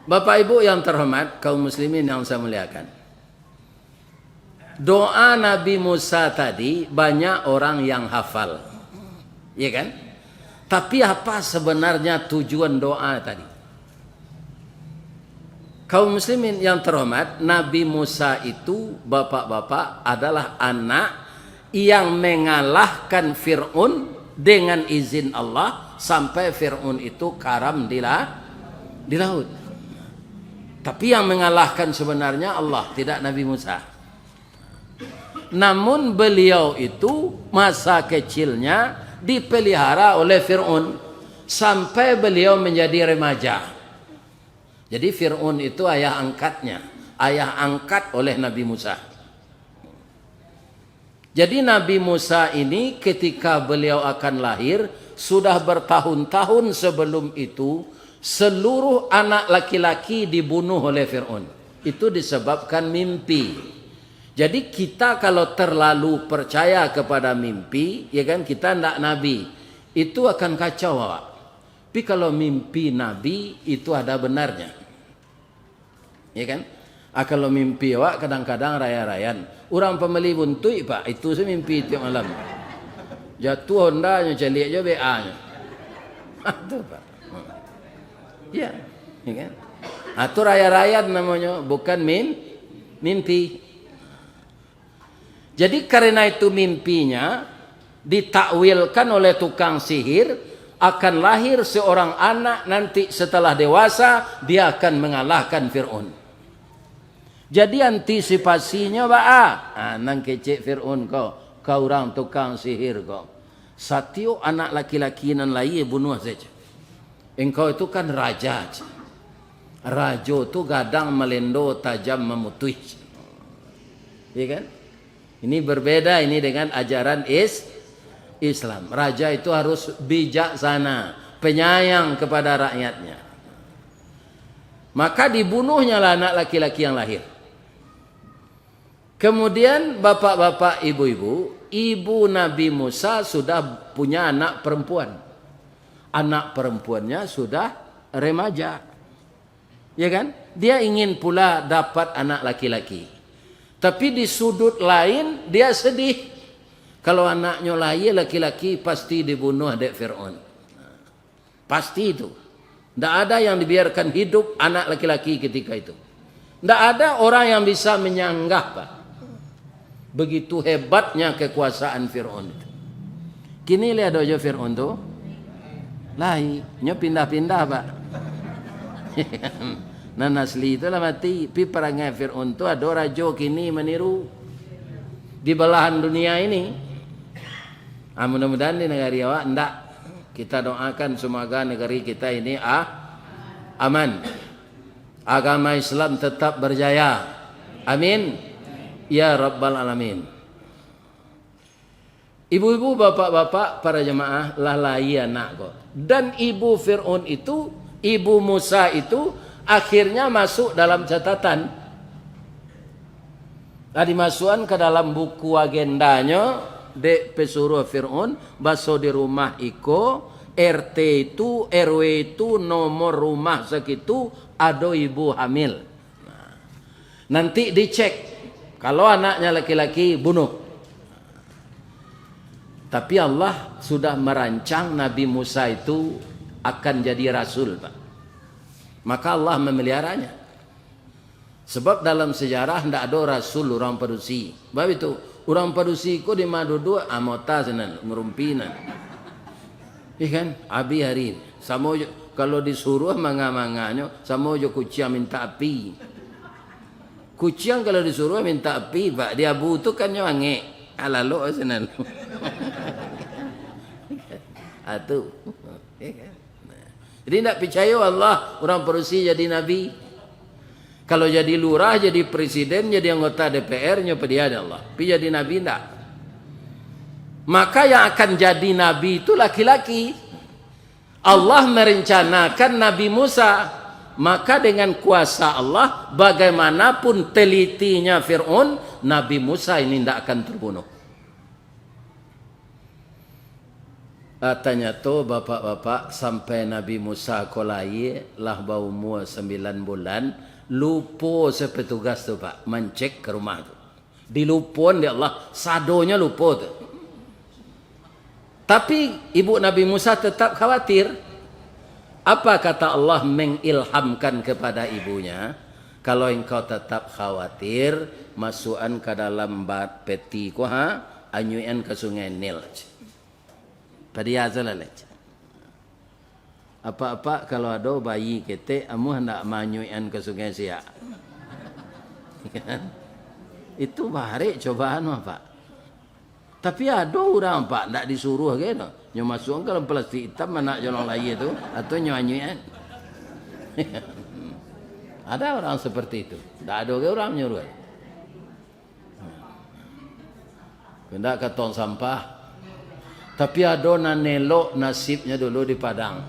Bapak Ibu yang terhormat, kaum muslimin yang saya muliakan. Doa Nabi Musa tadi banyak orang yang hafal. Ya kan? Tapi apa sebenarnya tujuan doa tadi? Kaum muslimin yang terhormat, Nabi Musa itu bapak-bapak adalah anak yang mengalahkan Fir'aun dengan izin Allah sampai Fir'aun itu karam di laut. Tapi yang mengalahkan sebenarnya Allah, tidak Nabi Musa. Namun beliau itu masa kecilnya dipelihara oleh Fir'aun sampai beliau menjadi remaja. Jadi Fir'aun itu ayah angkatnya, ayah angkat oleh Nabi Musa. Jadi Nabi Musa ini ketika beliau akan lahir, sudah bertahun-tahun sebelum itu, seluruh anak laki-laki dibunuh oleh Fir'aun. Itu disebabkan mimpi. Jadi kita kalau terlalu percaya kepada mimpi, ya kan, kita tidak nabi, itu akan kacau awak. Tapi kalau mimpi nabi itu ada benarnya, ya kan? Kalau mimpi awak kadang-kadang raya-rayan. Orang pembeli buntui pak, itu saya mimpi tiap malam. Jatuh Hondanya, celik aja BA-nya. Itu pak. Ya, ya kan? Itu raya-rayan namanya, bukan mimpi. Jadi karena itu mimpinya ditakwilkan oleh tukang sihir, akan lahir seorang anak nanti setelah dewasa dia akan mengalahkan Fir'aun. Jadi antisipasinya nang kecek Fir'aun kau orang tukang sihir kau. Satyo anak laki-laki nan lain bunuh saja. Engkau itu kan raja. Rajo itu gadang melendo tajam memutui. Ya kan? Ini berbeda ini dengan ajaran Islam. Raja itu harus bijaksana, penyayang kepada rakyatnya. Maka dibunuhnya lah anak laki-laki yang lahir. Kemudian bapak-bapak, ibu-ibu, ibu Nabi Musa sudah punya anak perempuan. Anak perempuannya sudah remaja. Ya kan? Dia ingin pula dapat anak laki-laki. Tapi di sudut lain dia sedih. Kalau anaknya lahir laki-laki pasti dibunuh adik Fir'aun. Pasti itu. Tidak ada yang dibiarkan hidup anak laki-laki ketika itu. Tidak ada orang yang bisa menyanggah pak. Begitu hebatnya kekuasaan Fir'aun itu. Kini lihat aja Fir'aun itu. Lahirnya pindah-pindah pak. Nah asli itulah mati. Tapi perangai Fir'aun itu ada raja kini meniru. Di belahan dunia ini. Mudah-mudahan di negara awak enggak. Kita doakan semoga negeri kita ini aman. Agama Islam tetap berjaya. Amin. Ya Rabbal Alamin. Ibu-ibu, bapak-bapak, para jemaah, lalai anak kok. Dan ibu Fir'aun itu, ibu Musa itu, akhirnya masuk dalam catatan. Dimasukkan ke dalam buku agendanya, de pesuruh Fir'aun, baso di rumah iko, RT itu, RW itu, nomor rumah segitu, ada ibu hamil. Nanti dicek. Kalau anaknya laki-laki, bunuh. Tapi Allah sudah merancang Nabi Musa itu akan jadi rasul, Pak. Maka Allah memeliharanya. Sebab dalam sejarah tidak ada rasul orang Padusi. Sebab itu, orang Padusi itu di madudu amota senan, ngerumpinan. Ikan, abi hari ini. Sama kalau disuruh manga-manganya, sama aja kucing minta api. Kucing kalau disuruh minta api, pak, dia butuh kan nyange, alalo senan. Atuh. Jadi tidak percaya Allah orang Padusi jadi nabi. Kalau jadi lurah, jadi presiden, jadi anggota DPR-nya dia ada Allah. Tapi jadi nabi tidak. Maka yang akan jadi nabi itu laki-laki. Allah merencanakan Nabi Musa. Maka dengan kuasa Allah, bagaimanapun telitinya Fir'aun, Nabi Musa ini tidak akan terbunuh. Tanya tu bapak-bapak sampai Nabi Musa kolai lah bau umur 9 bulan lupa sepetugas tu pak mencek ke rumah tu. Dilupon dia Allah sadonya lupa tu. Tapi ibu Nabi Musa tetap khawatir. Apa kata Allah mengilhamkan kepada ibunya? Kalau engkau tetap khawatir, masukkan ke dalam bat peti ko anyuan ke sungai Nil. Pada azalah. Apa-apa kalau ada bayi kita, amu hendak manyuan ke sungai Siak. Itu barik cobaan apa? Tapi ada orang pak tak disuruh ke no. Nyo masuk ke dalam plastik hitam mana jalan lagi tu atau nyo anyuan. Ada orang seperti itu. Tak ada ke orang nyuruh. Hendak ke tong sampah. Tapi ada nak nelok nasibnya dulu di Padang.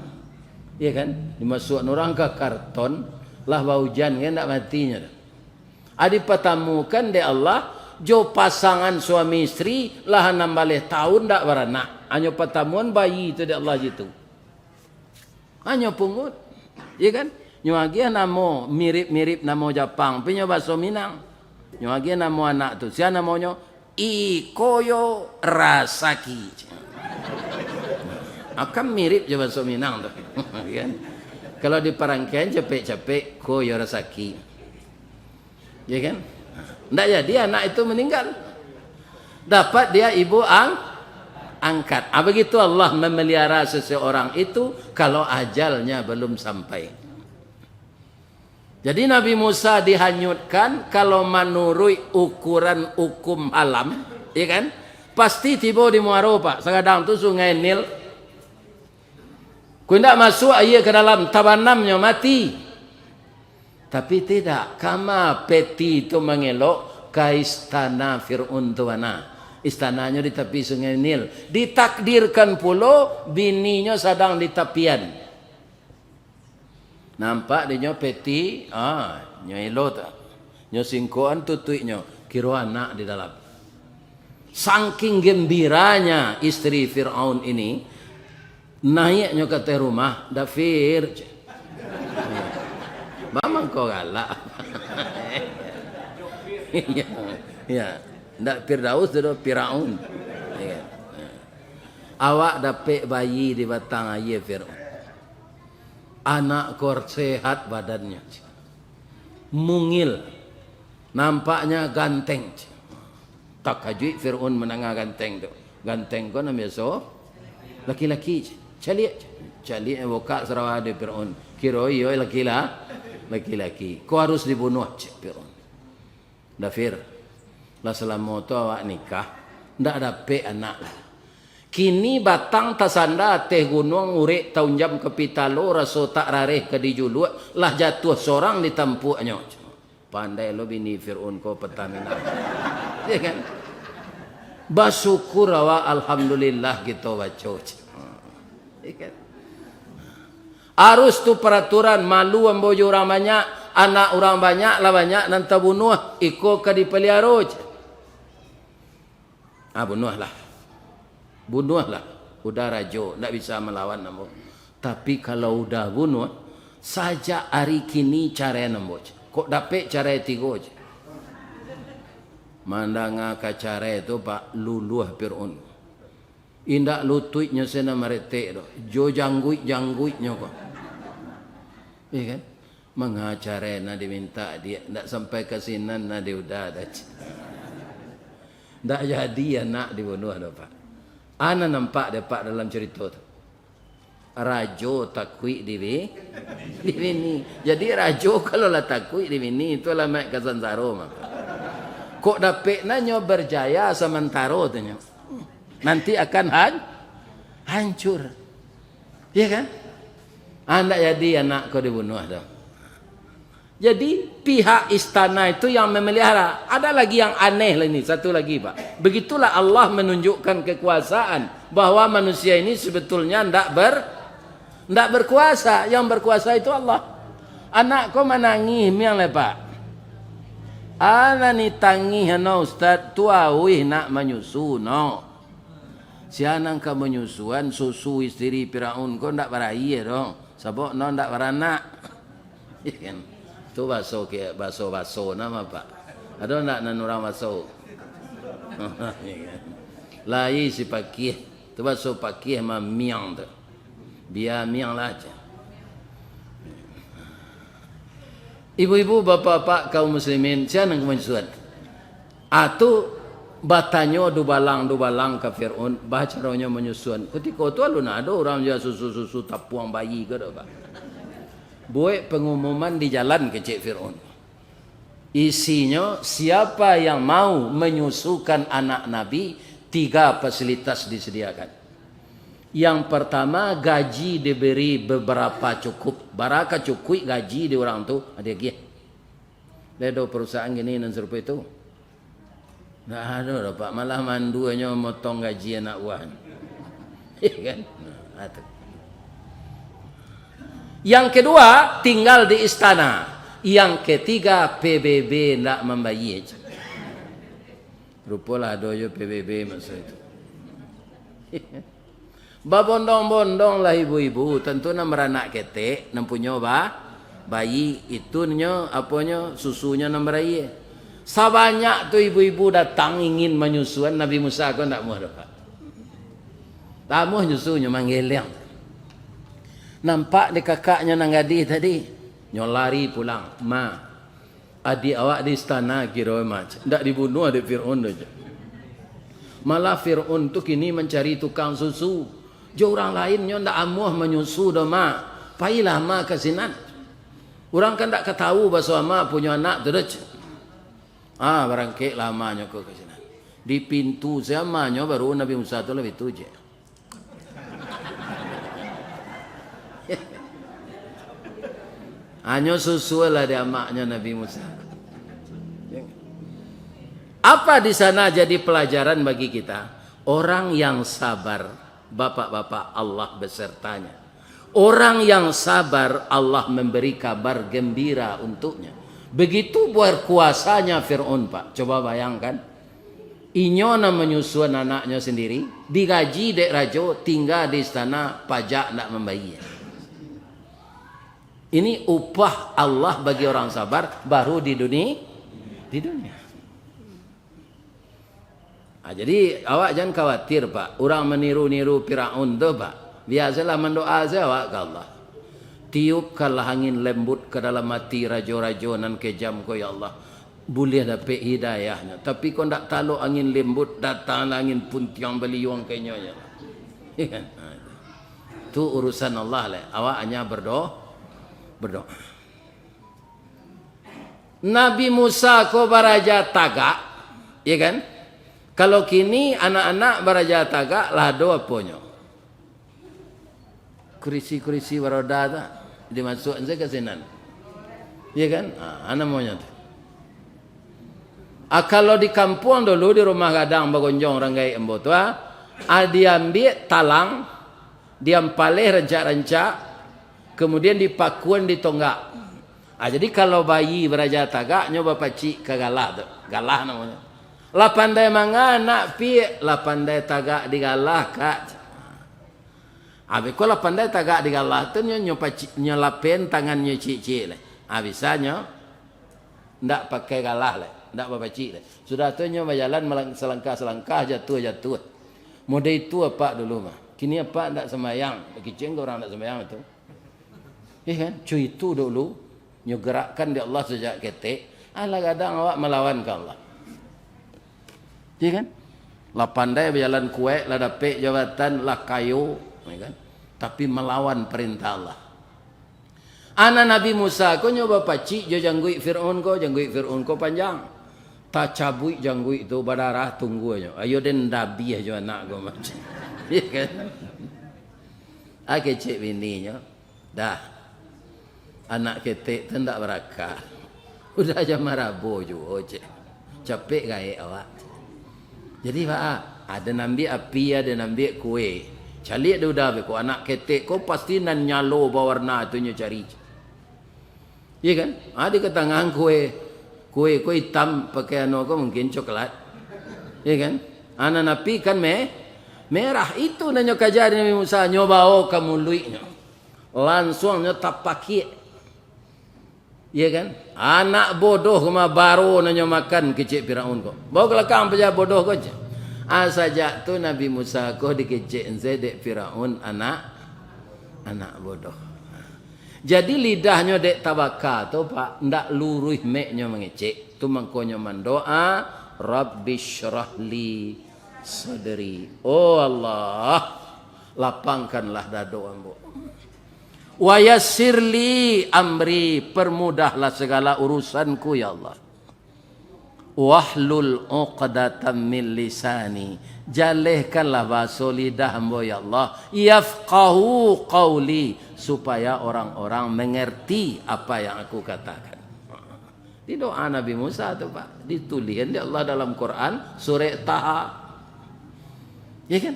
Iya kan? Dimasukkan orang ke karton. Lah bau hujan kan tak matinya. Adi patamukan de Allah. Jo pasangan suami istri. Lah 6 tahun tak beranak. Hanya patamuan bayi itu de Allah gitu. Hanya pungut. Iya kan? Nyuagia namo mirip-mirip namo Jepang. Punya bahasa Minang. Nyuagia namo anak tu. Siapa namanya? Ikoyo Rasaki. Akan mirip je bahasa Minang tu. Kan? Kalau di Parangkian capek-capek Koyo Rasaki. Ya kan? Tak jadi anak itu meninggal. Dapat dia ibu angkat. Begitu Allah memelihara seseorang itu kalau ajalnya belum sampai. Jadi Nabi Musa dihanyutkan kalau menurut ukuran hukum alam, ya kan? Pasti tiba di Muaro pak. Sekarang tu sungai Nil. Kau tidak masuk air ke dalam tabanamnya mati. Tapi tidak. Kama peti itu mengelok ke istana Fir'aun tu mana. Istananya di tepi sungai Nil. Ditakdirkan pula bininya sedang di tepian. Nampak dia peti. Nyo elok tak. Nyo singkoan tutuiknya. Kira anak di dalam. Saking gembiranya istri Fir'aun ini. Naiknya ke rumah, Dafir. Memang kau galak. Ya, ndak Firdaus tu Firaun. Awak dapat bayi di batang air Firaun. Anak kor sehat badannya. Mungil. Nampaknya ganteng. Tak kajui Firaun menangah ganteng tu. Ganteng kau namanya so laki-laki. Calik buka Sarawak di Fir'aun. Kira iyo laki-laki. Kau harus dibunuh Fir'aun. Dafir. Lah selama tu awak nikah. Tak dapat anak. Kini batang tasanda teh gunung urik tahun jam ke pitalo raso tak rareh ke dijulu. Lah jatuh seorang di tampuknya. Pandai lo bini Fir'aun kau Pertamina. Ya kan? Bersyukur awak alhamdulillah kita baca. Harus tu peraturan malu ambojo orang banyak, anak orang banyak lah banyak nanti bunuh ikut ke dipelihara. Bunuhlah. Udah rajo, tak bisa melawan nambo. Tapi kalau udah bunuh, saja hari kini cara nambo. Kok dapat cara tiga je. Mandanga ke cara itu pak luluh Fir'aun. Indak lututnya sena meretek do. Jo jangguitnya kok. Iya kan? Mengacara na diminta dia ndak sampai ke sinan na dia udah ada. Ndak jadi anak dibunuh do pak. Ana nampak dapat dalam cerita tu. Rajo takui di bini. Jadi rajo kalau lah takui di bini itu lah mak kasansaro maka. Kok dapat nanyo berjaya sementara tu nyo. Nanti akan hancur. Ya kan? Anda jadi anak kau dibunuh dah. Jadi pihak istana itu yang memelihara. Ada lagi yang aneh lah ini. Satu lagi pak. Begitulah Allah menunjukkan kekuasaan. Bahwa manusia ini sebetulnya tidak berkuasa. Yang berkuasa itu Allah. Anak kau menangis miang lah pak. Ana ni tangih no ustaz tua wih nak menyusu no. Sianang ka menyusuan susu istri Firaun ko ndak barai dong. Sabok no ndak baranak. Kan? Tu baso nama Pak. Ada ndak nanurang baso? Lai si pakih. Tu baso pakih ma miang tu. Biar miang lah aja. Ibu-ibu, bapak-bapak kaum muslimin, sianang menyusuan. Atu batanyo dubalang ke Fir'aun, baca caranya menyusuan. Ketika itu alun ada orang jual susu tapuang bayi ke dah, Pak. Buat pengumuman di jalan ke Cik Fir'aun. Isinya, siapa yang mau menyusukan anak Nabi, 3 fasilitas disediakan. Yang pertama, gaji diberi beberapa cukup. Baraka cukup gaji di orang tu, ada lagi. Ada perusahaan gini dan serupa itu. Tak ada Pak, malah manduanya motong gaji anak uang. Kan? Yang kedua, tinggal di istana. Yang ketiga, PBB tidak membayar. Rupalah doyo PBB masa itu. Babondong-bondong lah ibu-ibu, tentu nak meranak ketek, nampunya bayi itu nyo apanya susunya nak meraih. Sabanyak tu ibu-ibu datang ingin menyusuan Nabi Musa kau tak muah dapat. Tamuh nyusunya manggeleng. Nampak di kakaknya nang gadis tadi, nyolari pulang. Ma, adik awak di istana kira macam. Tak dibunuh adik Fir'aun saja. Malah Fir'aun tu kini mencari tukang susu. Jo orang lainnya ndak amuh menyusu dah ma. Pailah ma ke sinan. Orang kan tak ketahu bahasa ma punya anak tu dah. Barangkali lamanya ke sini. Di pintu zamannya baru Nabi Musa tu lebih tu je. Hanya susu lah dia maknya Nabi Musa. Apa di sana jadi pelajaran bagi kita? Orang yang sabar, bapak-bapak Allah besertanya. Orang yang sabar Allah memberi kabar gembira untuknya. Begitu buat kuasanya Fir'aun, Pak. Coba bayangkan. Inyona menyusuan anaknya sendiri. Digaji dek rajo. Tinggal di istana. Pajak nak membayar. Ini upah Allah bagi orang sabar. Baru di dunia. Di dunia. Jadi awak jangan khawatir, Pak. Orang meniru-niru Fir'aun tu, Pak. Biasalah mendoa saja awak ke Allah. Tiupkanlah angin lembut ke dalam hati rajo-rajo nan kejam ko ya Allah. Boleh dapat hidayahnya. Tapi kau tak tahu angin lembut datang angin puntiang beliung kayaknya ya. Itu urusan Allah lah. Awak hanya berdoa. Nabi Musa ko baraja tagak, ya kan? Kalau kini anak-anak baraja tagak lah doa ponyo. Kurisi-kurisi waroda tak dimasukkan saya ke sinan. Ya kan? Anak maunya tu. Kalau di kampung dulu di rumah gadang bagonjong ranggai embo tu diambil talang, diampalih rencak-rencak, kemudian dipakuan di tonggak. Jadi kalau bayi beraja tagak nyoba pacik ke galah tu. Galah namanya. Lah pandai manganak pi, lah pandai tagak di galah kak. Habis kalau pandai tagak di galah tu nyolapen tangannya cik-cik lah. Habisnya ndak pakai galah lah, ndak berpacik lah. Sudah tu nyo berjalan selangkah-selangkah jatuh. Mode itu apa dulu mah. Kini apa ndak sembahyang. Kicing orang ndak sembahyang itu. Kan? Cuy itu dulu nyo gerakkan di Allah sejak ketek. Kadang awak melawan ke Allah. Ya kan? Lah pandai berjalan kuek, lah dapat jabatan, lah kayu, kan? Tapi melawan perintah Allah. Anak Nabi Musa ko nyoba pacik jo janggui Fir'aun ko panjang. Tak cabui janggui itu berdarah tunggunya. Ayo den dabi aja anak ko macam. Ya kan? Cik bininya. Dah. Anak ketek tu tak berakal. Udah aja marabo jo cik. Capek gaya awak. Jadi Pak, ada nambi api, ada nambi kue. Calik dia udah ko anak ketek ko pasti nan nyalo bawarna tu nyo cari. Iya kan? Ada ke tangan kue hitam pakai anu ko mungkin coklat. Iya kan? Anak napi kan Merah itu nanya kajari Nabi Musa nyoba kamu luiknya. Langsung nyo tapaki. Iya kan? Anak bodoh kema baru nanya makan kecik Firaun kok. Bawa kelakang peja bodoh kok je. Saja tu Nabi Musa kok dikecik dek Firaun anak bodoh. Jadi lidahnya dek tabaka tu pak ndak luruh meknya mengecek. Tu mangkonyo mandoa Rabbi syrahli sadri. Oh Allah, lapangkanlah dado ambo. Wa yassirli amri, permudahlah segala urusanku ya Allah. Wahlul 'uqdatam min lisani, jalihkanlah bahasa lidah hamba ya Allah. Yafqahu qawli, supaya orang-orang mengerti apa yang aku katakan. Di doa Nabi Musa tu Pak, dituliskan di Allah dalam Quran surah Taha. Ya kan?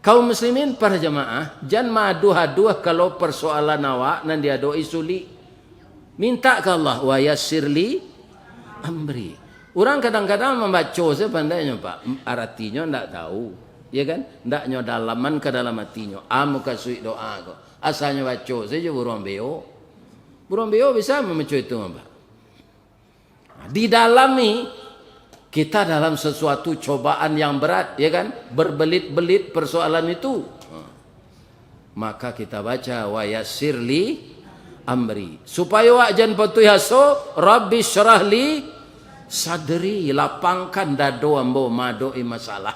Kaum muslimin para jamaah, jangan maduh-aduh kalau persoalan awak nan dia doi suli. Minta ke Allah wa yassirli amri. Orang kadang-kadang membaca sepandainya Pak, artinya ndak tahu. Ya kan? Ndaknya dalaman ke dalam hatinya. Muka suik doa kok. Asalnya baca saja burung beo. Burung beo bisa membaca itu Pak. Di dalam ni kita dalam sesuatu cobaan yang berat, ya kan? Berbelit-belit persoalan itu. Maka kita baca wa yassirli amri. Supaya wak jan patuh haso, Rabbi syrahli sadri, lapangkan dado ambo madoi masalah.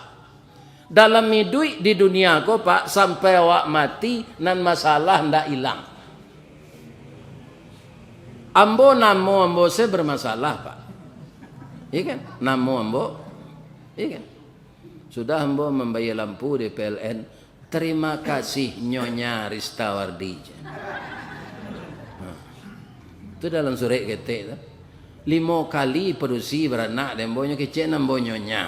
Dalam hidup di dunia ko Pak, sampai wak mati nan masalah ndak hilang. Ambo namo ambo saya bermasalah Pak. Iya kan? Namo ambo, iya kan? Sudah ambo membayar lampu di PLN. Terima kasih Nyonya Ristawardi. Itu dalam surat ketik tu. 5 kali produksi beranak dan ambonya kecil ambo Nyonya.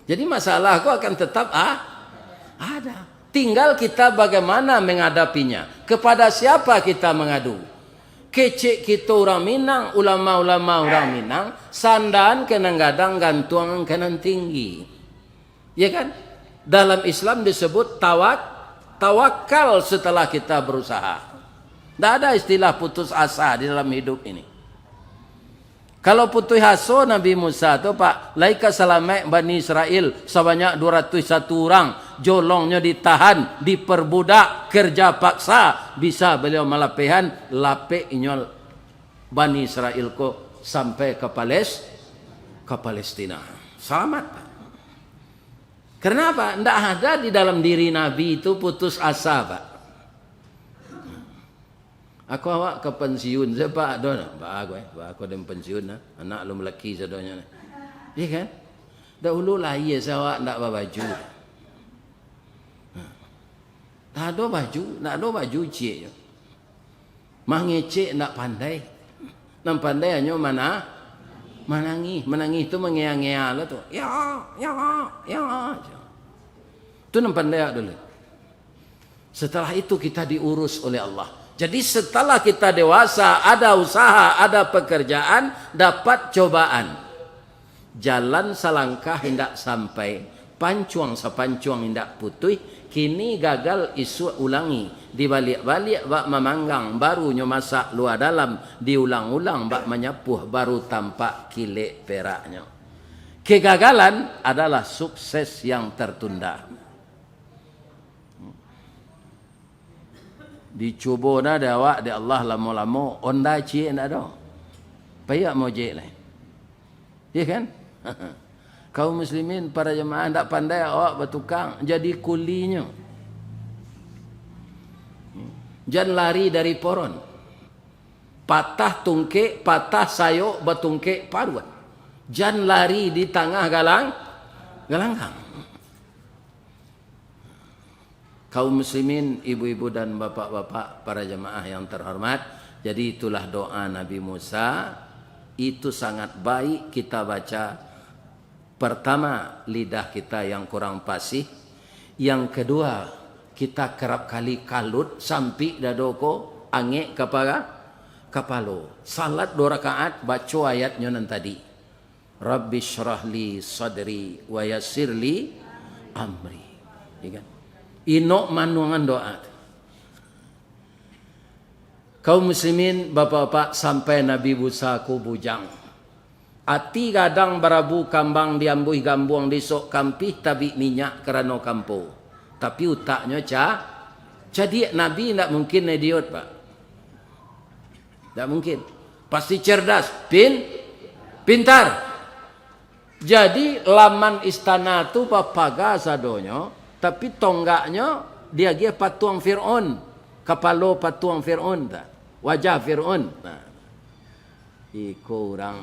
Jadi masalah kau akan tetap ada. Tinggal kita bagaimana menghadapinya. Kepada siapa kita mengadu? Kecik kita orang Minang, ulama-ulama orang Minang, sandaan kenang-gadang gantuan kanan tinggi. Ya kan? Dalam Islam disebut tawakal setelah kita berusaha. Tidak ada istilah putus asa di dalam hidup ini. Kalau putus asa Nabi Musa tu Pak, laika salamek Bani Israel sebanyak 201 orang, jolongnya ditahan, diperbudak, kerja paksa, bisa beliau malapehan lapik inyol Bani Israel ko sampai ke Palestina. Selamat Pak. Kenapa? Tidak ada di dalam diri Nabi itu putus asa Pak. Aku awak ke pensiun saya Pak don Pak aku ada pensiun anak lu lelaki sadonya. Iya kan? Dahulu lah iya saya ndak bawa baju. Tak ada baju cik. Mah ngecek ndak pandai. Nam pandai hanya menangis tu mengea-ngea lah tu. Ya. Tu nam pandai dulu. Setelah itu kita diurus oleh Allah. Jadi setelah kita dewasa, ada usaha, ada pekerjaan, dapat cobaan. Jalan selangkah hendak sampai, pancuang sepancuang hendak putih, kini gagal isu ulangi. Dibalik-balik bak memanggang, barunya masak luar dalam, diulang-ulang bak menyapuh, baru tampak kilik peraknya. Kegagalan adalah sukses yang tertunda. Dicuba na ada awak di Allah lama-lama onda cik nak ada. Payak mau cik lah. Ya kan? Kaum muslimin para jemaah tak pandai awak bertukang jadi kulinya. Jangan lari dari poron. Patah tungkik, patah sayuk bertungkik paruan. Jangan lari di tengah galanggang. Kaum muslimin, ibu-ibu dan bapak-bapak para jemaah yang terhormat, jadi itulah doa Nabi Musa. Itu sangat baik kita baca. Pertama, lidah kita yang kurang fasih. Yang kedua, kita kerap kali kalut sampai dadoko angek kepala. Salat 2 rakaat baca ayatnya nan tadi. Rabbi syrah li sadri wa yassir li amri. Ya kan? Inok manuangan doa. Kaum muslimin, bapak-bapak, sampai Nabi Musa ku bujang. Ati kadang barabu kambang diambuh gambuang disok kampih tabi minyak kerana kampo. Tapi utaknya jadi Nabi tidak mungkin idiot, Pak. Tidak mungkin. Pasti cerdas, pintar. Jadi laman istana tu papaga sadonyo, tapi tonggaknya dia dia patuang Fir'aun. Kapalo patuang Fir'aun tak? Wajah Fir'aun. Nah. Iko orang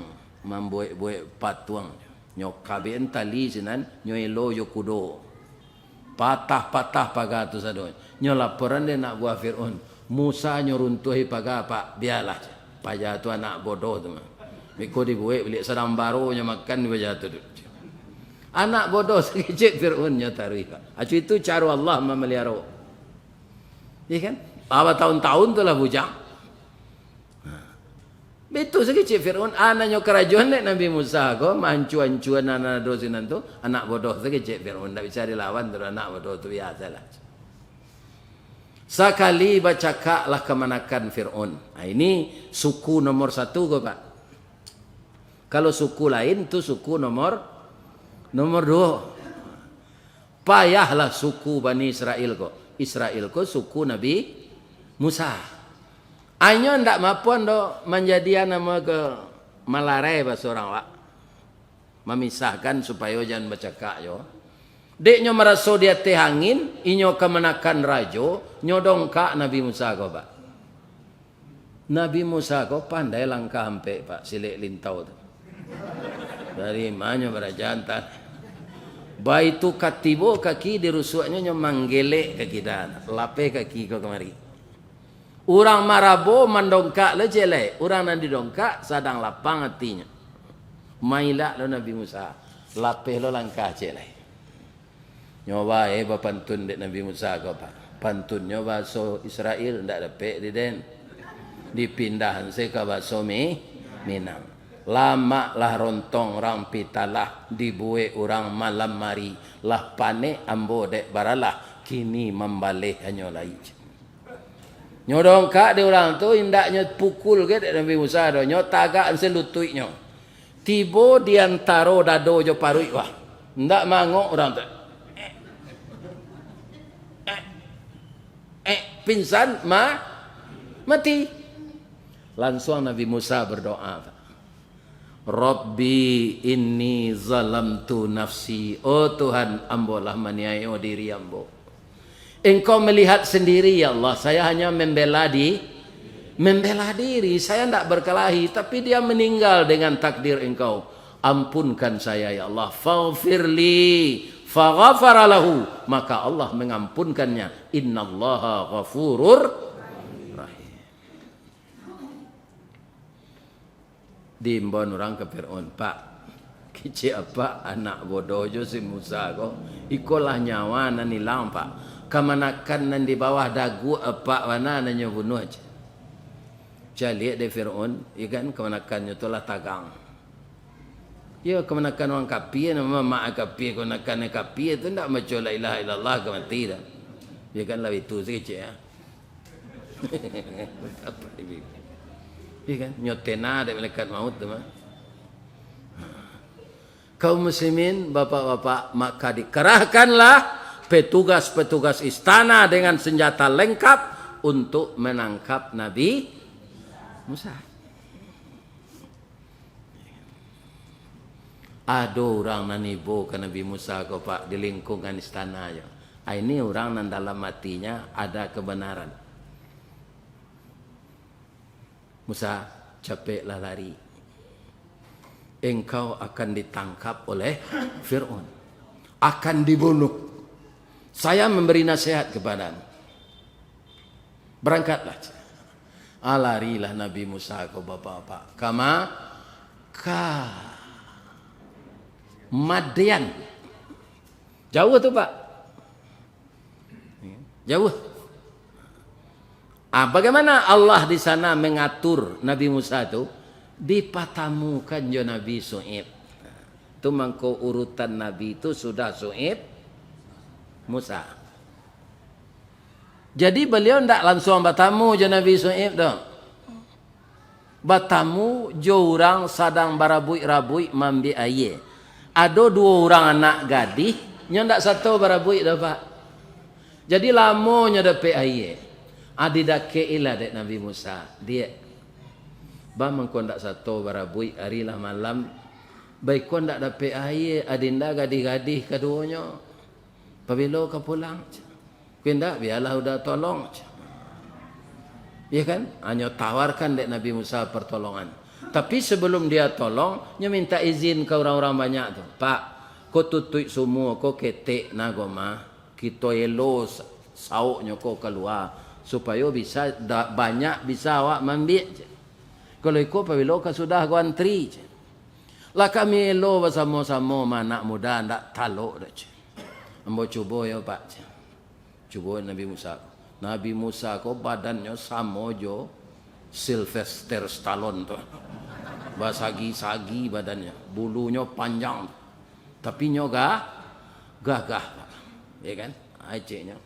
membuat patuang. Nyok kabin tali sinan, nyoilo yokudo. Patah-patah paga tu sadonyo. Nyo laporan dia nak buat Fir'aun. Musa nyoruntuhi paga pak, biarlah. Pajah tu anak bodoh tu mah. Miko dibuat beli sedang baru nya makan pajah tu. Anak bodoh sekecil Fir'aun nya taruh. Acu itu cara Allah memelihara. Ya kan? Apa tahun-tahun tu lah bujang. Betul sekecil Fir'aun. Anaknya kerajaan Nabi Musa ko mancu-ancuan anak dosinan tu anak bodoh sekecil Fir'aun. Tak bisa dilawan tu anak bodoh tu biasalah. Sekali baca lah kemanakan Fir'aun. Nah, ini suku nomor 1 ko Pak. Kalau suku lain tu suku nomor 2. Payahlah suku Bani Israel ko. Israel ko suku Nabi Musa. Anyo ndak mapuan do menjadian nama ke malarai bahasa orang Pak. Memisahkan supaya jangan bercakap yo. Deknya merasa dia teh angin, inyo kemenakan rajo, nyodongkak Nabi Musa ko Pak. Nabi Musa ko pandai langkah hampe Pak, silik lintau tu. Dari mana berajantan. Baik tu katibo kaki dirusuknya nyo manggelek ke kita, lape kaki ko kemari. Orang marabo mendongkak le jelek, orang nan didongkak sadang lapang hatinya. Mailak lo Nabi Musa, lape lo langkah jelek. Nyoba pantun dek Nabi Musa ko Pak. Pantun nyoba so Israel ndak dapat di den. Dipindahan se ke bahasa Minang. Lama lah rontong orang pitalah dibuat orang malam mari lah pane ambo dek baralah kini membalih hanya lain. Nyodong kak de orang tu indaknya pukul ke dek Nabi Musa do nyo tagak selutuitnya. Tibo diantaro dado jo parui wah. Ndak mangok orang tu. Pingsan mati. Langsung Nabi Musa berdoa. Rabbi inni zalamtu nafsi. Oh Tuhan, ambolah maniayo diri ambo. Engkau melihat sendiri ya Allah, saya hanya membela diri. Saya tidak berkelahi, tapi dia meninggal dengan takdir engkau. Ampunkan saya ya Allah. Faghfirli. Faghfara lahu, maka Allah mengampunkannya. Innallaha ghafurur rahim. Diimbon orang ke Fir'aun, Pak, kecil apa anak bodoh jo si Musa ko, ikolah nyawa nan hilang Pak. Kemanakan nan di bawah dagu apa mana nanya bunuh aja. Jadi de Fir'aun, ikan kemanakannya itulah tagang. Ya kemenakan orang kapi nama mak kapi kemenakan kapi itu ndak macam la ilaha illallah ke mati dah. Ya kan lah itu sekecil ya. Apa ini? Ya kan nyotena ada malaikat maut tu mah. Kaum muslimin, bapak-bapak, maka dikerahkanlah petugas-petugas istana dengan senjata lengkap untuk menangkap Nabi Musa. Ada orang nanibo ke Nabi Musa ko Pak di lingkungan istana ya. Ini orang nan dalam hatinya ada kebenaran. Musa, capeklah lari. Engkau akan ditangkap oleh Fir'aun. Akan dibunuh. Saya memberi nasihat kepadamu. Berangkatlah. Larilah Nabi Musa ko bapak-bapak. Madian. Jauh tu Pak. Jauh. Bagaimana Allah di sana mengatur Nabi Musa tu? Dipatamukan jo Nabi Su'ib. itu mangko urutan Nabi itu sudah Syuaib, Musa. Jadi beliau ndak langsung bertamu je Nabi Syuaib dah. Bertamu jo orang sadang barabui-rabui mambi air. Ada 2 orang anak gadis, nya ndak satu barabui dah Pak. Jadi lamonya dapat air. Adi dak keila dek Nabi Musa. Dia ba mangko ndak satu barabui hari lah malam. Baik ko ndak dapat air, adinda gadis-gadis keduanya. Pabilo ka pulang. Kinda biarlah udah tolong. Ya kan? Hanya tawarkan dek Nabi Musa pertolongan. Tapi sebelum dia tolong, dia minta izin ke orang-orang banyak tu. Pak, ko tutui semua, ko ketek nagoma, kita elo sauknya ko keluar supaya bisa banyak bisa awak ambil. Kalau ikut pabilo ka sudah ko antri. Lah kami elo bersama-sama anak muda ndak taluk dah. Ambo cuba ya Pak. Cuba Nabi Musa. Nabi Musa ko badannya sama jo Sylvester Stallone tu. Basagi-sagi badannya, bulunya panjang. Tapi nyoga gagah. Ya kan? Acehnya.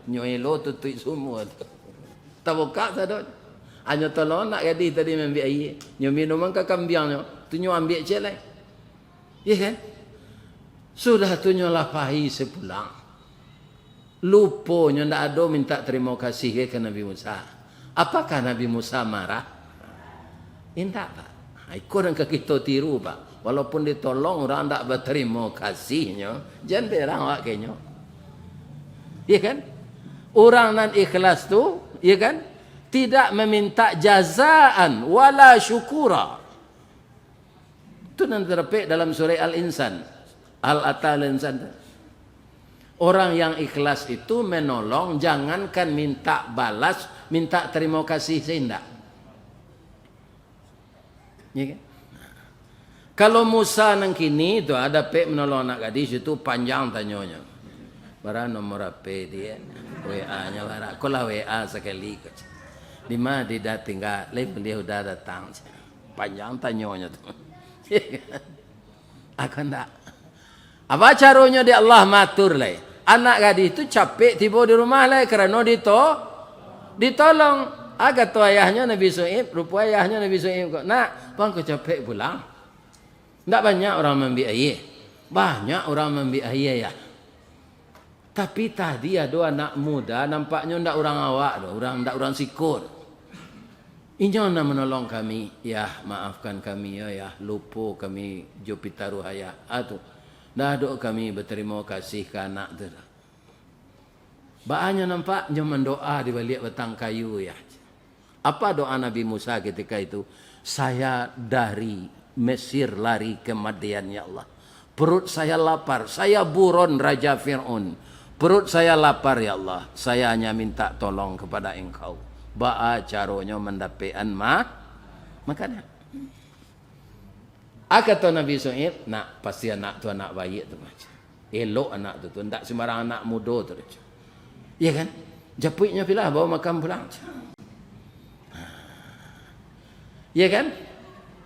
Nyoelo tutui semua tu. Tak buka sadot. Hanya tolong nak gadis tadi ambil air. Nyo minuman ke kambiangnya. Tu nyo ambil celai. Ya kan? Sudah tu nyo lapahi sepulang. Lupa nyo ndak ada minta terima kasih ke Nabi Musa. Apakah Nabi Musa marah? Tidak Pak. Ikut yang kita tiru Pak. Walaupun ditolong orang ndak berterima kasihnya. Jangan berang awak kenyo. Ya kan? Orang nan ikhlas tu, ya kan? Tidak meminta jazaan wala syukura. Itu nanti terpek dalam surah Al-Insan. Al-Insan. Orang yang ikhlas itu menolong, jangankan minta balas, minta terima kasih seindak. Ya kan? Kalau Musa nang kini itu ada pek menolong anak gadis itu panjang tanyonya. Barang nomor apa dia? WA-nya barang. Kolah WA sekali. Di mana dia tinggal, beliau sudah datang. Panjang tanyonya tu. Akan tak. Apa caranya di Allah matur lah. Anak gadis itu capek tiba di rumah lah kerana ditolong. Agak tu ayahnya Nabi Syuaib, rupa ayahnya Nabi Syuaib. Nak, bang kau capek pulang. Tak banyak orang ambil air. Banyak orang ambil air ya. Tapi tadi ada anak muda nampaknya ndak orang awak dah, ndak orang sikut. Injo nak menolong kami, ya maafkan kami ya, lupa kami jo pitaruhaya. Atu. Dah doa kami berterima kasih ke anak tu. Baanya nampak jo mendoa di balik batang kayu ya. Apa doa Nabi Musa ketika itu? Saya dari Mesir lari ke Madian ya Allah. Perut saya lapar, saya buron Raja Fir'aun. Perut saya lapar ya Allah. Saya hanya minta tolong kepada engkau. Ba'a caranya mendapatkan makanan. Kata Nabi Syuaib, nak pasti anak tu anak baik tu macam. Elok anak tu tak sembarang anak muda tu. Ya kan? Japuknya pilah bawa makan pulang. Ya kan?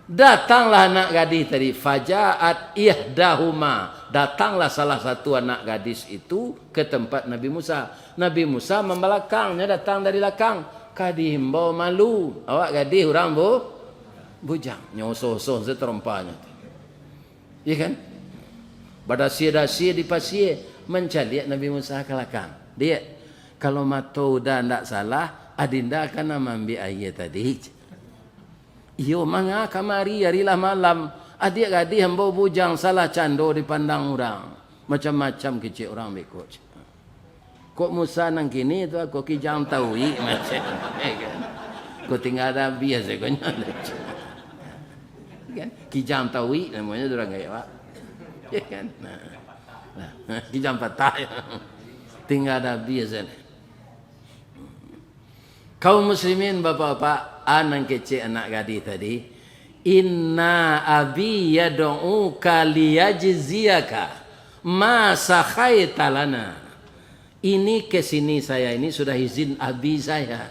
Datanglah anak gadis tadi. Fajaat ihdahuma. Datanglah salah satu anak gadis itu ke tempat Nabi Musa. Nabi Musa membelakangnya, datang dari belakang. Kadihimbau malu. Awak gadis orang bujang. Nyosoh-soh seterompanya. Ya kan? Badasia-dasia di pasir. Mencari Nabi Musa ke belakang. Dia, kalau mata udah tidak salah, adinda akan ambil air tadi. Iyo manga kamari harilah malam. Adik-adik hamba bujang salah cando dipandang orang. Macam-macam kecil orang bekot. Kok Musa nang kini tu aku kijang taui macam. Kau tinggal ada biasa kau nyala. Kan? Kijang taui namanya orang gaya pak. Ya kan? Nah, kijang patah. Tinggal ada biasa. Kaum muslimin bapak-bapak, anak kecil anak gadis tadi. Inna abi yad'uka liyajziyaka ma sakhaita lana. Ini kesini saya ini sudah izin abi saya.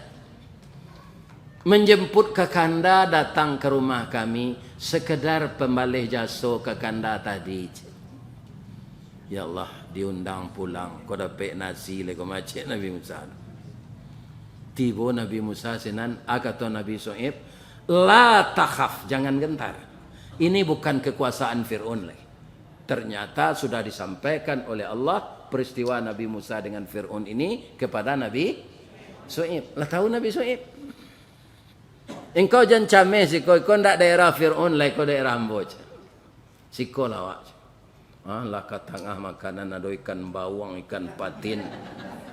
menjemput kekanda datang ke rumah kami, sekedar pembalih jasa kekanda tadi. Ya Allah, diundang pulang, kau dapat nasi lagi macam Nabi Musa. Tiba Nabi Musa sinan, kata Nabi Shu'aib, la takhaf, jangan gentar. Ini bukan kekuasaan Fir'aun lagi. Ternyata sudah disampaikan oleh Allah peristiwa Nabi Musa dengan Fir'aun ini kepada Nabi Shu'aib. Lah tahu Nabi Shu'aib. Engkau jangan cameh si kau ndak daerah Fir'aun lah, kau daerah Amboj. Si kau lawak. Lah kat tengah makanan ada ikan bawang, ikan patin,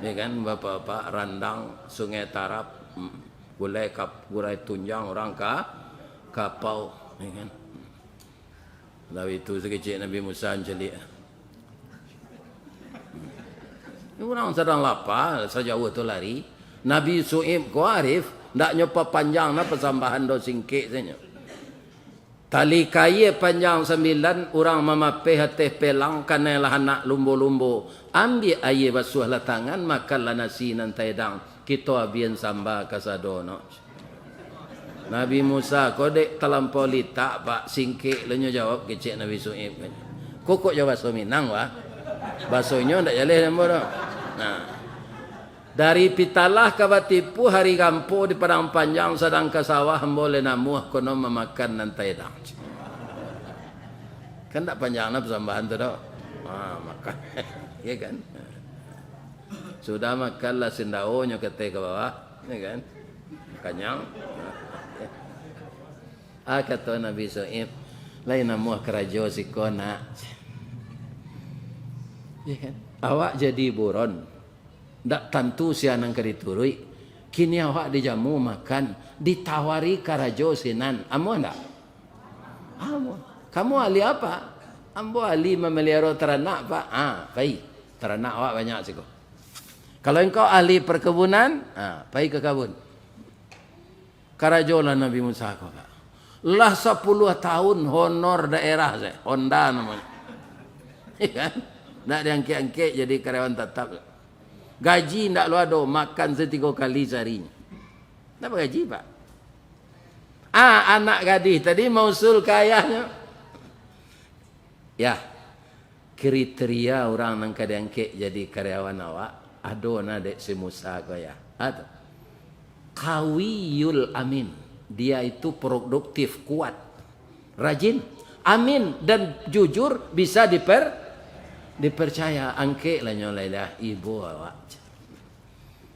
ya kan, bapak-bapak randang, sungai Tarap, gulai tunjang orang kapau, ya kan. Lalu itu sekecil Nabi Musa mencelik. Orang sedang lapar, sejauh tu lari. Nabi Shu'aib kau arif, ndak nyopa panjang na persambahan do singkik saja. Tali kaya panjang 9, orang memapih hati pelang kanalah anak lumbo-lumbo. Ambil air basuh lah tangan, makanlah nasi nantai dang. Kita abian samba kasadono. Nabi Musa, kau dek terlampau litak pak singkik. Lenyo jawab kecik Nabi Shu'aib. Kok jawab bahasa Minang wah. Bahasanya tak jalih nama dah. Nah. Dari pitalah ke batipu hari kampu di padang panjang sedang ke sawah boleh namuh kono memakan nantai dang. Kan tak panjang nak persambahan tu dah. Makan. Ya kan? Sudah makanlah sendaonya ketek ke bawah, ya kan? Kenyang. Kata Nabi Shu'aib, lain namuh kerajo si kona. Ya kan? Awak jadi buron. Tak tentu sianang keriturui. Kini awak dijamu makan, ditawari karajo sinan. Amo ndak? Amo. Kamu ahli apa? Ambo ahli memelihara teranak pak. Baik. Teranak awak banyak sih kok. Kalau engkau ahli perkebunan, baik ke kebun. Karajo lah Nabi Musa kok pak. Lah 10 tahun honor daerah saya. Honda namanya. Ya kan? Nak diangkit-angkit jadi karyawan tetap. Gaji tak lu ada, makan 3 kali seharinya. Kenapa gaji pak? Anak gadis tadi mausul ke ayahnya. Ya, kriteria orang yang diangkit jadi karyawan awak, ada nadek si Musa kaya. Ada. Kawiyul amin. Dia itu produktif, kuat, rajin, amin dan jujur, bisa dipercaya. Angke lah nyolailah ibu awak.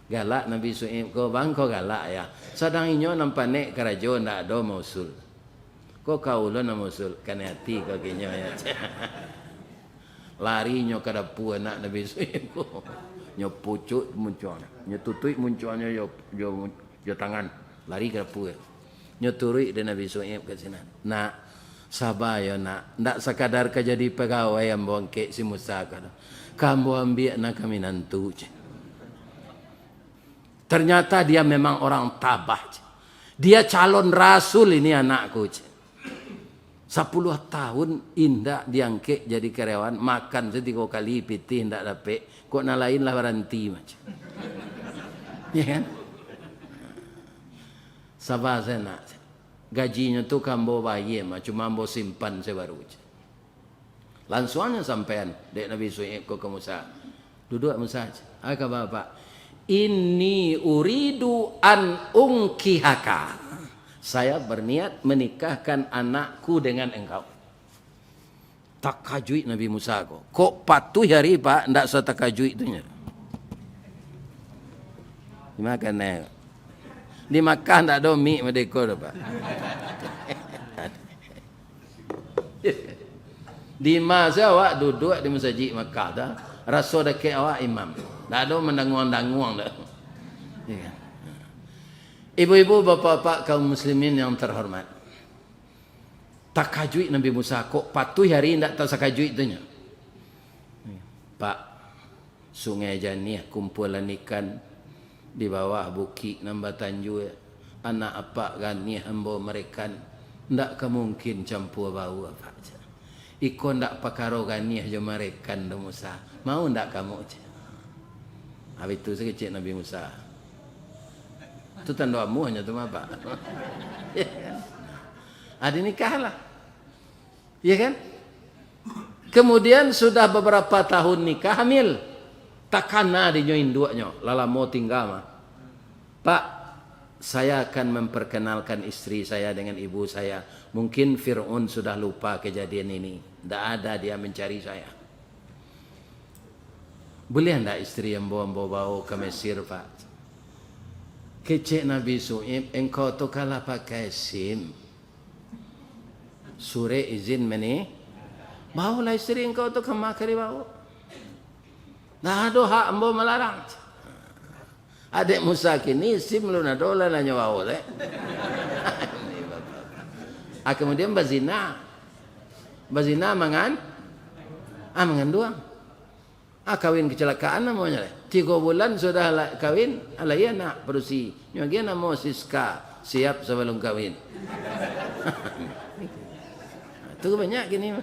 Galak Nabi Shu'aib ko bang ko galak ya. Sadang inyo nampak nek kerajo ndak ada mausul. Ko kaulo na mausul kan hati ko kinyo ya. Lari nyo kada pu anak Nabi Shu'aib ko. Nyo pucut muncul. Nyo tutui munculnya yo tangan. Lari kada pu. Nyo turui de Nabi Shu'aib ke sini. Nak sabar ya nak. Ndak sekadar ka jadi pegawai yang bongkek si Musa kada. Kamu ambil nak kami nantu. Ternyata dia memang orang tabah. Dia calon rasul ini anakku. 10 tahun indah diangkit jadi karyawan. Makan 3 kali pitih tidak dapat. Kok nak lain lah berhenti macam. Ya kan? Sabar saya nak. Gajinya tu kambo bayi cuma ambo simpan sebaru. Langsungnya sampean dek Nabi Shu'aib ke Musa. Duduk Musa. Kata bapak. Inni uridu an unkihaka. Saya berniat menikahkan anakku dengan engkau. Takajui Nabi Musa kok patuh hari pak ndak setakajui itunya. Dimakan dimakan tak ada mie medeko pak. Di masa awak duduk di masjid Makkah dah, rasa dekat awak imam. Tak ada mendanguang-danguang dah. Ya. Ibu-ibu, bapa-bapa kaum muslimin yang terhormat. Takajui Nabi Musa kok patuh hari ndak tasakajui itunya. Pak, sungai Janiah kumpulan ikan di bawah bukit nambah tanju. Anak apa Ganiah ambo mereka ndak kemungkin campur bau apa. Ikon ndak pakaro Ganiah jo mereka do Musa. Mau ndak kamu? Habis itu sekecil Nabi Musa. Itu tanda amuhnya tu apa? Ada nikahlah. Ya kan? Kemudian sudah beberapa tahun nikah hamil. Takana dinyoin duanya, lala mau tinggal mah. Pak, saya akan memperkenalkan istri saya dengan ibu saya. Mungkin Fir'aun sudah lupa kejadian ini. Tidak ada dia mencari saya. Boleh tidak istri yang bawa ke Mesir, Pak? Kecik Nabi Su'ib, engkau tu kalah pakai SIM. Sure izin meni. Bawalah istri engkau tu kemakari bawa. Nah, ada hak ambo melarang. Adik Musa kini SIM lu nak dolar lah nyawa deh. Kemudian bazina mangan doang. Kawin kecelakaan namanya deh. 3 bulan sudah kawin, alai anak berusi. Nyagi nama Siska siap sebelum kawin. Itu banyak gini.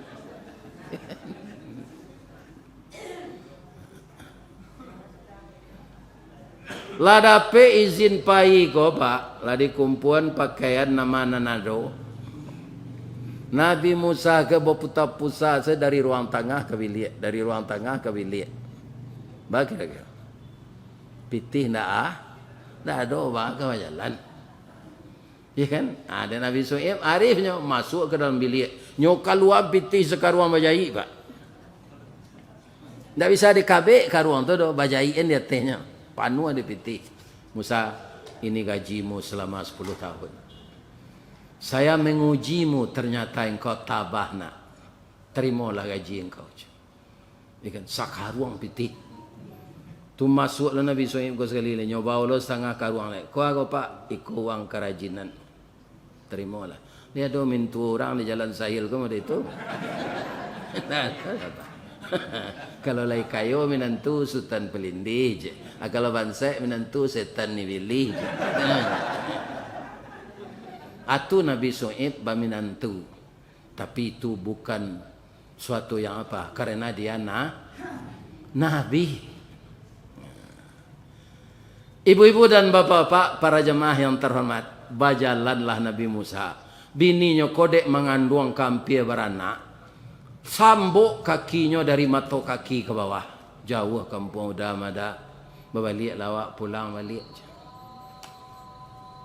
Ladape izin pai ko Pak, ladi kumpuan pakaian nama nanado. Nabi Musa ke berputar-putar dari ruang tengah ke bilik, dari ruang tengah ke bilik. Bagi lagi. Pitih ndak ada bah ke jalan. Ya kan? Ada Nabi Su'ib arifnya masuk ke dalam bilik. Nyo keluar pitih sekaruang bajai, Pak. Ndak bisa dikabek karuang tu do bajaiin dia tehnya. Panu ada pitih. Musa, ini gajimu selama 10 tahun. Saya mengujimu, ternyata engkau tabah nak. Terimalah gaji engkau. Ikan sakaruang pitih. Tu masuklah Nabi Su'ib kau sekali lagi. Nyoba Allah setengah karuang lagi. Kau aku Pak, ikut uang kerajinan. Terimalah. Dia ada mintu orang di jalan sahil kau ada itu. Kalau lai kayo minantu sultan pelindih je. Kalau bansai minantu setan ni pilih je. Atu Nabi Su'ib baminantu. Tapi itu bukan suatu yang apa. Karena dia Nabi. Ibu-ibu dan bapak-bapak, para jemaah yang terhormat. Bajalanlah Nabi Musa. Bininya kodek mengandung kampir beranak. Sambuk kakinya dari mata kaki ke bawah. Jauh kampung udah mada. Berbalik lawak pulang balik.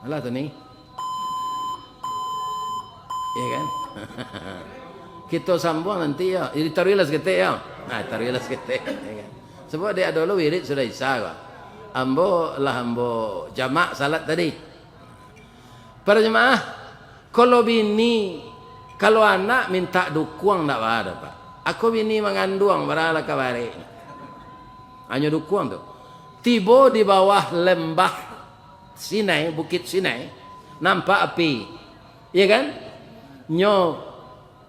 Alah tu ni. Ya kan? Kita sambung nanti ya. Ini taruhlah seketik ya. Taruhlah seketik. Ya kan? Sebab dia dulu wirid sudah isya. Ambo jamak salat tadi. Para jemaah, kalau bini kalau anak minta dukung tak ada Pak. Aku bini mengandung berala kabari. Hanya dukung tu. Tiba di bawah lembah Sinai, bukit Sinai, nampak api. Ya kan? Nyo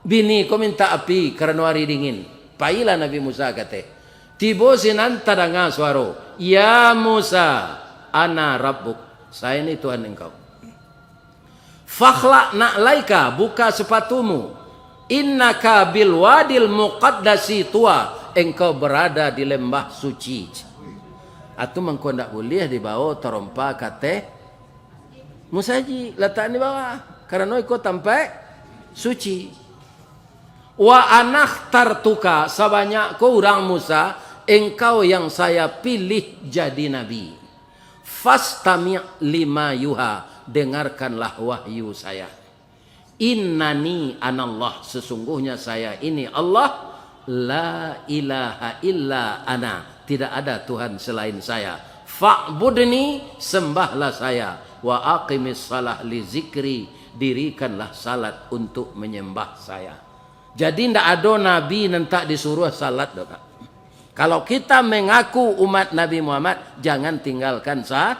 bini kau minta api kerana hari dingin. Pailah Nabi Musa kata. Tiba sinan tadanga suara. Ya Musa, ana rabbuk. Saya ini Tuhan engkau. Fakhla na'laika, buka sepatumu. Innaka bil wadil muqaddasi tua. Engkau berada di lembah suci. Atu mengkau tak boleh dibawa terompa kata Musa ji letak di bawah. Karena ikut tampak suci. Wa anah tartuka, sebanyak kau orang Musa, engkau yang saya pilih jadi nabi. Fastami' lima yuha, dengarkanlah wahyu saya. Innani anallah, sesungguhnya saya ini Allah. La ilaha illa ana, tidak ada Tuhan selain saya. Fa'budni, sembahlah saya. Wa aqimis salah li zikri, dirikanlah salat untuk menyembah saya. Jadi tidak ada nabi yang tak disuruh salat. Kalau kita mengaku umat Nabi Muhammad, jangan tinggalkan salat.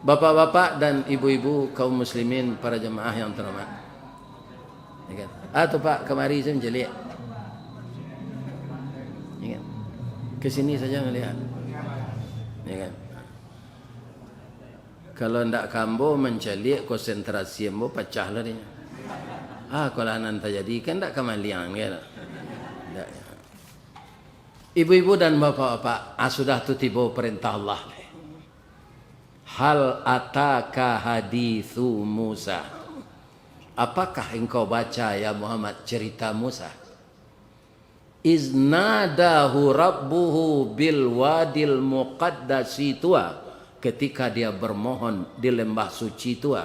Bapak-bapak dan ibu-ibu kaum muslimin, para jemaah yang terhormat. Ya kan? Atau Pak, kemari saya menjelik. Ya kan? Ke sini saja melihat. Ya kan? Kalau ndak kambo mencelik konsentrasi ambo pecah lah dia. Kalau anan terjadi kan ndak kemalian kan. Ibu-ibu dan bapak-bapak, sudah tu tiba perintah Allah. Hal ataka hadithu Musa. Apakah engkau baca ya Muhammad cerita Musa? Iznadahu rabbuhu bil wadil muqaddasi tua. Ketika dia bermohon di lembah suci tua.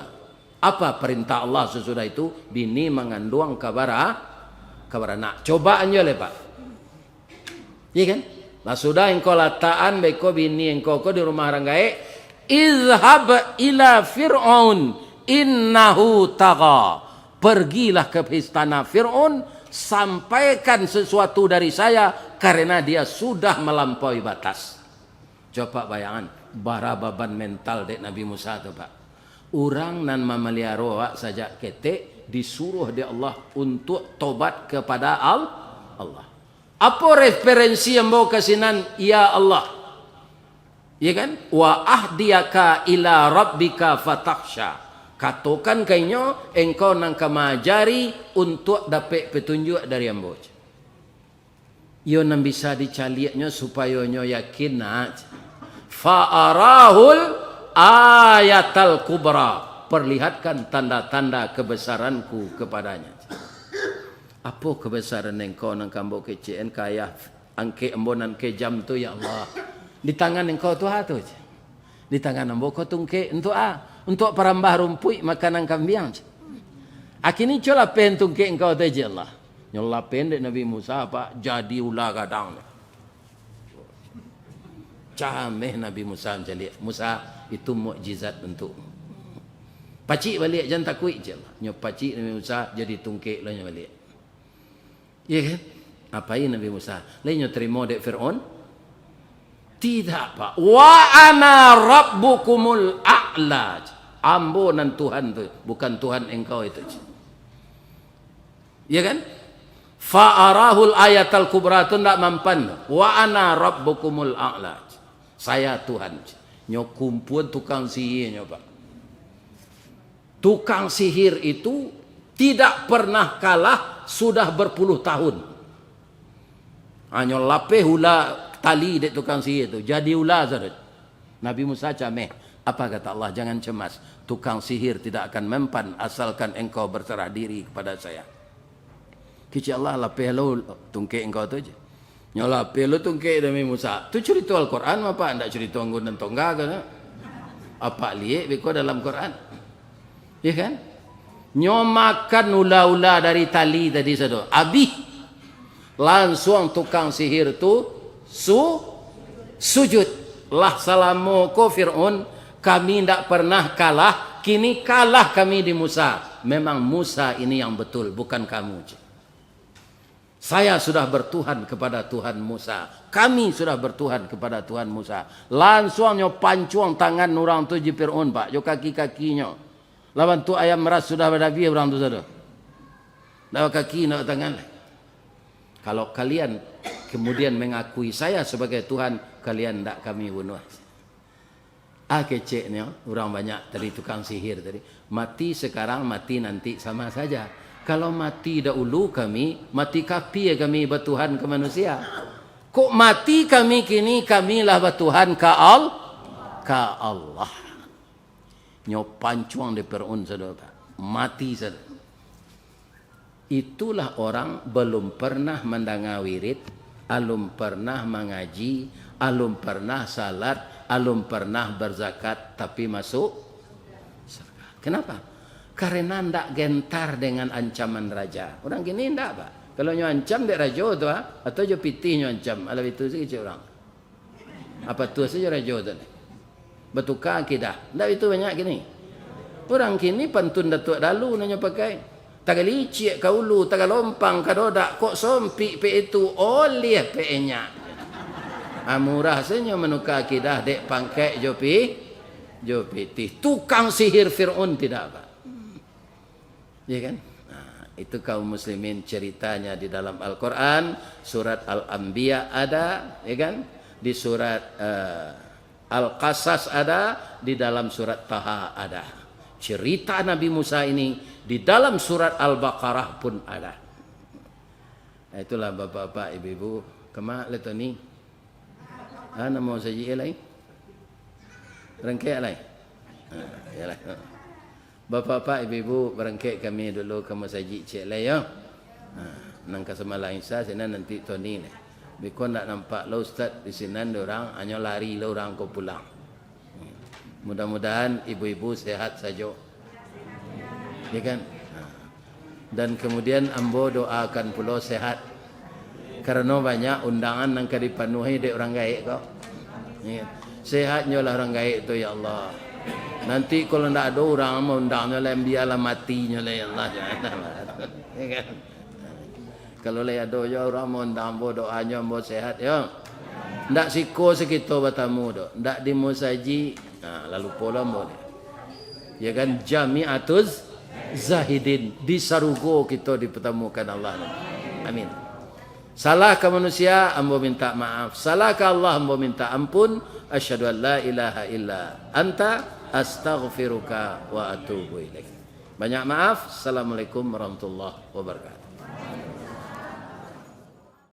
Apa perintah Allah sesudah itu? Bini mengandung kabara nak. Cobaan je le Pak. Iya kan? Lah sudah engkau lataan beko bini engkau di rumah orang gaek. Izhab ila Fir'aun innahu tagha. Pergilah ke istana Fir'aun, sampaikan sesuatu dari saya karena dia sudah melampaui batas. Coba bayangan, bara beban mental dek Nabi Musa tu Pak. Orang nan mamalia roa saja ketek disuruh di Allah untuk tobat kepada Allah. Apa referensi yang bawa kesinan? Ya Allah. Ya kan? Wa ahdiyaka ila rabbika fatakhsha. Katakan kayaknya engkau nang kemajari untuk dapat petunjuk dari ambo. Yo nan bisa dicaliaknya supaya nyo yakin fa'arahul ayatal kubra. Perlihatkan tanda-tanda kebesaranku kepadanya. Apa kebesaran engkau nang kambo kecen kaya angke embonan ke jam tu ya Allah. Di tangan engkau tu tu. Di tangan ambo kau tungke untuk perambah rumput makanan kambing. Akini cola pen tungke engkau tu je Allah. Nyola pendek Nabi Musa Pak jadi ular gadang. Cameh Nabi Musa menjadi Musa itu mukjizat untuk pacik balik jangan takut je lah. Nyo pacik Nabi Musa jadi tungke lah nyo balik. Ya kan? Apain Nabi Musa? Lainnya terima dek Fir'aun? Tidak Pak. Wa ana rabbukumul a'la. Ambo nan Tuhan tu, bukan Tuhan engkau itu. Ya kan? Fa'arahul ayatal kubra tu ndak mampan. Wa ana rabbukumul a'la. Saya Tuhan. Nyo kumpul tukang sihir nyo Pak. Tukang sihir itu tidak pernah kalah sudah berpuluh tahun. Hanya lapeh hula tali dek tukang sihir itu. Jadi ular sahaja. Nabi Musa cameh. Apa kata Allah? Jangan cemas. Tukang sihir tidak akan mempan asalkan engkau berserah diri kepada saya. Kecik Allah lapeh lo tungke engkau tu je. Nyola lapeh lo tungke Nabi Musa. Tu cerita Al-Quran apa? Tidak cerita anggun dan tongga ke? Apa lihat beko dalam Quran? Ya kan? Nyomakan ula-ula dari tali tadi satu. Habis. Langsung tukang sihir tu sujud. Lah salamu ko Fir'aun. Kami tidak pernah kalah. Kini kalah kami di Musa. Memang Musa ini yang betul. Bukan kamu. Saya sudah bertuhan kepada Tuhan Musa. Kami sudah bertuhan kepada Tuhan Musa. Langsung nyo pancuang tangan orang tu je Fir'aun Pak. Jo kaki-kakinya. Lawan tu ayam meras sudah berdabi orang tu saja. Dawa kaki nak tangan. Kalau kalian kemudian mengakui saya sebagai Tuhan, kalian tidak kami bunuh. Keceknya orang banyak dari tukang sihir tadi. Mati sekarang, mati nanti sama saja. Kalau mati dahulu kami, mati kapi kami bertuhan ke manusia. Kok mati kami kini kamilah bertuhan ke Allah. Nyopancuang di Fir'aun saudara. Mati saudara. Itulah orang belum pernah mendengar wirid, alum pernah mengaji, alum pernah salat, alum pernah berzakat, tapi masuk surga. Kenapa? Karena ndak gentar dengan ancaman raja. Orang gini ndak Pak. Kalau nyo ancam dek raja tu atau jo pitih nyo ancam, ala itu sih orang. Apa tu saja raja tu ni. Bertukar akidah. Tak itu banyak gini. Orang kini pantun datuk dalu nanya pakai. Tak licik kaulu, tak lompang kadodak kok sompi pe itu oleh pe nya. Murah saja menukar akidah dek pangkai jopi jopiti. Tukang sihir Fir'aun tidak Pak. Ya kan? Itu kaum muslimin ceritanya di dalam Al-Quran. Surat Al-Anbiya ada, ya kan? Di surat Al-Qasas ada, di dalam surat Taha ada. Cerita Nabi Musa ini di dalam surat Al-Baqarah pun ada. Itulah bapak-bapak, ibu-ibu, Kama leto ni. Nama saji lain. Rangkaian lain. Yalah. Bapak-bapak, ibu-ibu, berangkai kami dulu ke masjid cik lah ya. Nang kasamalah insya sini nanti Tony ni. Bikon nak nampak lo ustaz di sini orang hanya lari lo orang ko pulang. Mudah-mudahan ibu-ibu sehat saja. Ya kan? Dan kemudian ambo doakan pulau sehat. Karena banyak undangan yang dipenuhi di orang gaib kau. Ya. Sehatnya lah orang gaib tu ya Allah. Nanti kalau tidak ada orang mau undangnya lah biarlah matinya lah ya Allah. Ya kan? Kalau lah ada ya orang mau undang ambo doanya ambo sehat ya. Tidak siko sekitar bertamu tu. Tidak di musaji. Lalu pola ambo ni. Ya kan Jami'atuz Zahidin di Sarugo kita dipertemukan Allah. Amin. Salah ke manusia, ambo minta maaf. Salah ke Allah, ambo minta ampun. Asyhadu an la ilaha illa anta astaghfiruka wa atubu ilaik. Banyak maaf. Assalamualaikum warahmatullahi wabarakatuh.